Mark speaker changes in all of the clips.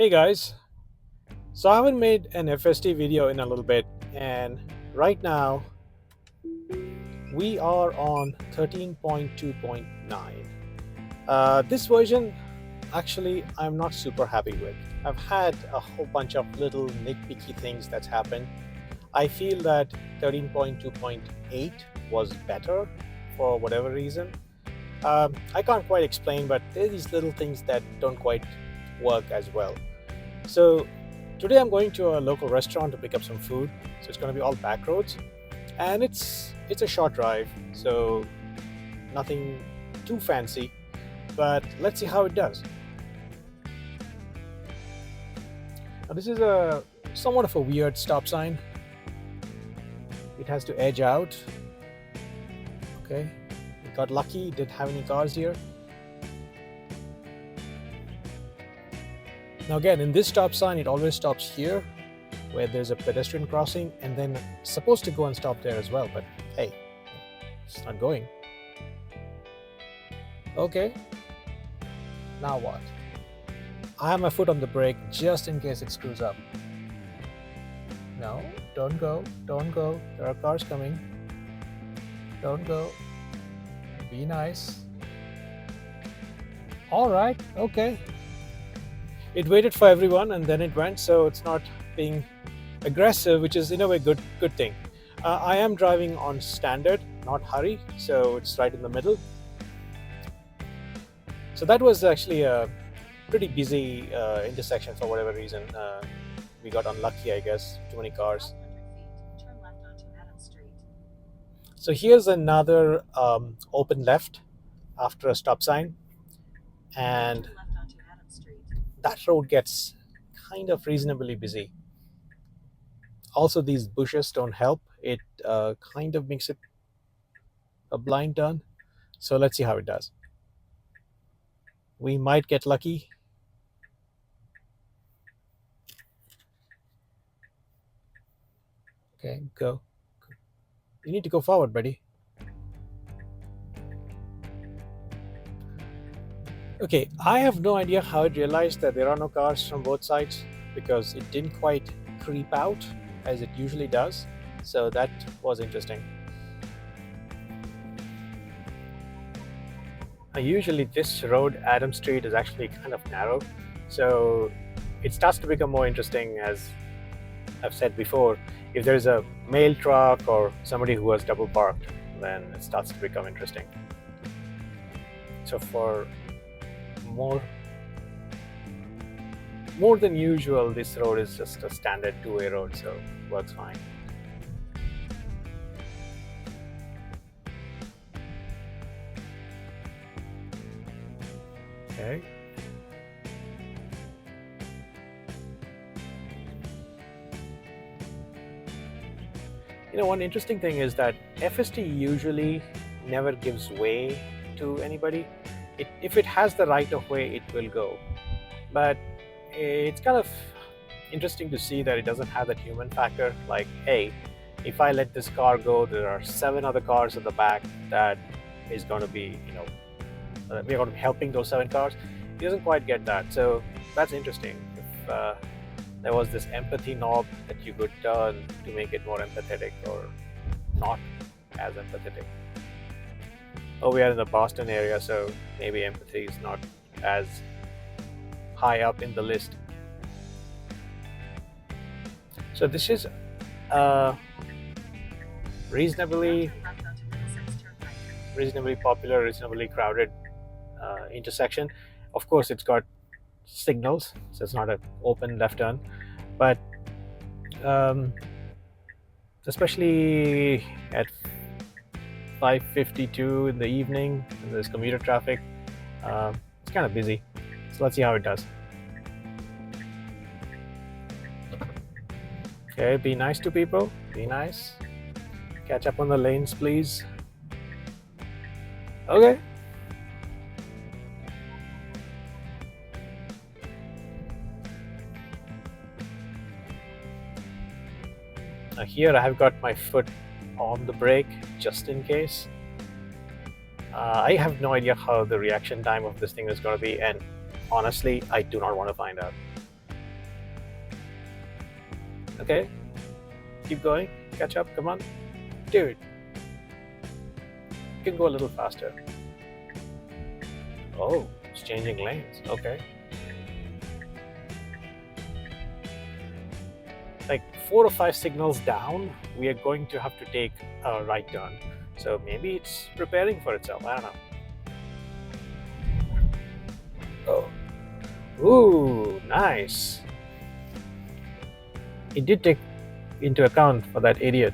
Speaker 1: Hey guys, so I haven't made an FSD video in a little bit, and right now we are on 13.2.9. This version, actually, I'm not super happy with. I've had a whole bunch of little nitpicky things that's happened. I feel that 13.2.8 was better for whatever reason. I can't quite explain, but there are these little things that don't quite work as well. So today I'm going to a local restaurant to pick up some food. So it's going to be all back roads, and it's a short drive, so nothing too fancy. But let's see how it does. Now this is a somewhat of a weird stop sign. It has to edge out. Okay, we got lucky. Didn't have any cars here. Now again, in this stop sign, it always stops here where there's a pedestrian crossing, and then it's supposed to go and stop there as well, but hey, it's not going. Okay, now what? I have my foot on the brake just in case it screws up. No, don't go, don't go. There are cars coming. Don't go. Be nice. All right, okay. It waited for everyone and then it went, so it's not being aggressive, which is in a way good thing. I am driving on standard, not hurry, so it's right in the middle. So that was actually a pretty busy intersection for whatever reason. We got unlucky, I guess. Too many cars.
Speaker 2: Turn left onto Adams Street.
Speaker 1: So here's another open left after a stop sign, and
Speaker 2: Turn left onto Adams Street.
Speaker 1: that road gets kind of reasonably busy. Also, these bushes don't help. It kind of makes it a blind turn. So let's see how it does. We might get lucky. Okay, go. You need to go forward, buddy. Okay, I have no idea how it realized that there are no cars from both sides, because it didn't quite creep out as it usually does. So that was interesting. Usually this road, Adam Street, is actually kind of narrow. So it starts to become more interesting, as I've said before. If there's a mail truck or somebody who has double parked, then it starts to become interesting. So for more than usual, this road is just a standard two-way road, so it works fine. Okay. One interesting thing is that FSD usually never gives way to anybody. If it has the right of way, it will go. But it's kind of interesting to see that it doesn't have that human factor. Like, hey, if I let this car go, there are 7 other cars in the back that is going to be, we're going to be helping those 7 cars. It doesn't quite get that. So that's interesting. If there was this empathy knob that you could turn to make it more empathetic or not as empathetic. Oh, we are in the Boston area, so maybe empathy is not as high up in the list. So this is reasonably popular, reasonably crowded intersection. Of course, it's got signals, so it's not an open left turn, but especially at 5:52 in the evening, and there's commuter traffic, it's kind of busy. So let's see how it does. Okay, be nice to people, be nice. Catch up on the lanes, please. Okay. Now here I have got my foot on the brake just in case. I have no idea how the reaction time of this thing is going to be, and honestly, I do not want to find out. Okay, keep going, catch up, come on. Dude, you can go a little faster. Oh, it's changing lanes, okay. Like 4 or 5 signals down, we are going to have to take a right turn. So maybe it's preparing for itself, I don't know. Oh, ooh, nice. It did take into account for that idiot.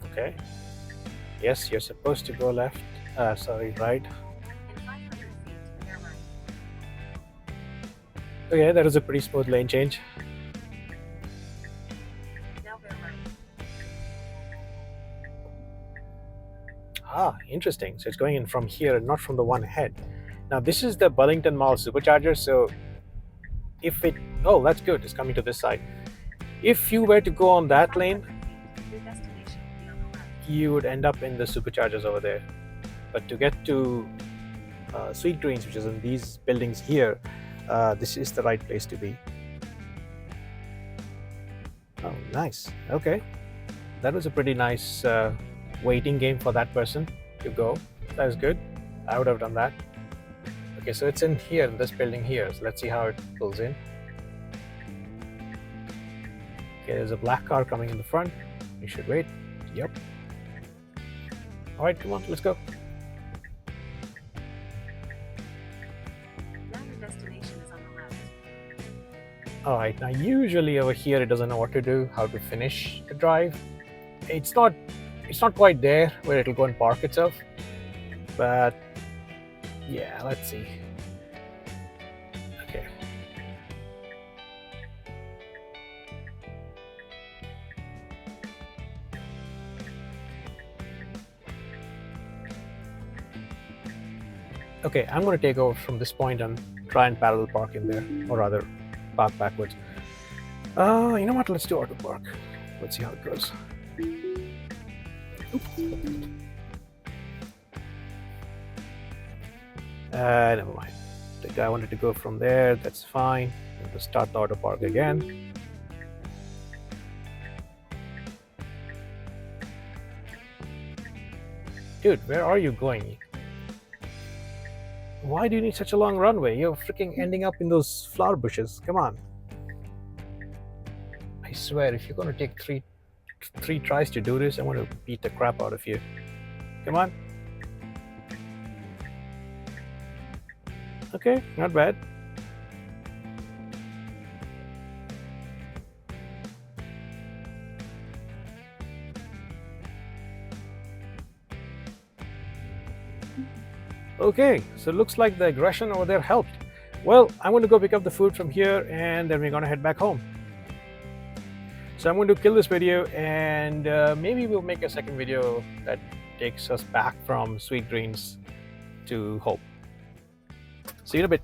Speaker 1: Okay. Yes, you're supposed to go left. Sorry, right.
Speaker 2: In 500 feet, bear right.
Speaker 1: Okay, that is a pretty smooth lane change.
Speaker 2: Now bear right.
Speaker 1: Ah, interesting. So it's going in from here and not from the one ahead. Now this is the Burlington Mall Supercharger. So if it, oh, that's good. It's coming to this side. If you were to go on that lane,
Speaker 2: 500 feet, your destination will be on the left.
Speaker 1: you would end up in the Superchargers over there. But to get to Sweetgreens, which is in these buildings here, this is the right place to be. Oh, nice. Okay. That was a pretty nice waiting game for that person to go. That was good. I would have done that. Okay, so it's in here, in this building here. So let's see how it pulls in. Okay, there's a black car coming in the front. You should wait. Yep. All right, come on, let's go.
Speaker 2: Now your destination is on the left.
Speaker 1: All right, now usually over here it doesn't know what to do, how to finish the drive. It's not quite there where it'll go and park itself. But yeah, let's see. Okay. Okay, I'm going to take over from this point and try and parallel park in there, or rather park backwards. You know what, let's do auto park. Let's see how it goes. Never mind. The guy wanted to go from there, that's fine. I'm going to start the auto park again. Dude, where are you going? Why do you need such a long runway? You're freaking ending up in those flower bushes. Come on. I swear, if you're going to take three tries to do this, I want to beat the crap out of you. Come on. Okay, not bad. Okay, so it looks like the aggression over there helped. Well, I'm going to go pick up the food from here and then we're going to head back home. So I'm going to kill this video and maybe we'll make a second video that takes us back from Sweetgreens to Hope. See you in a bit.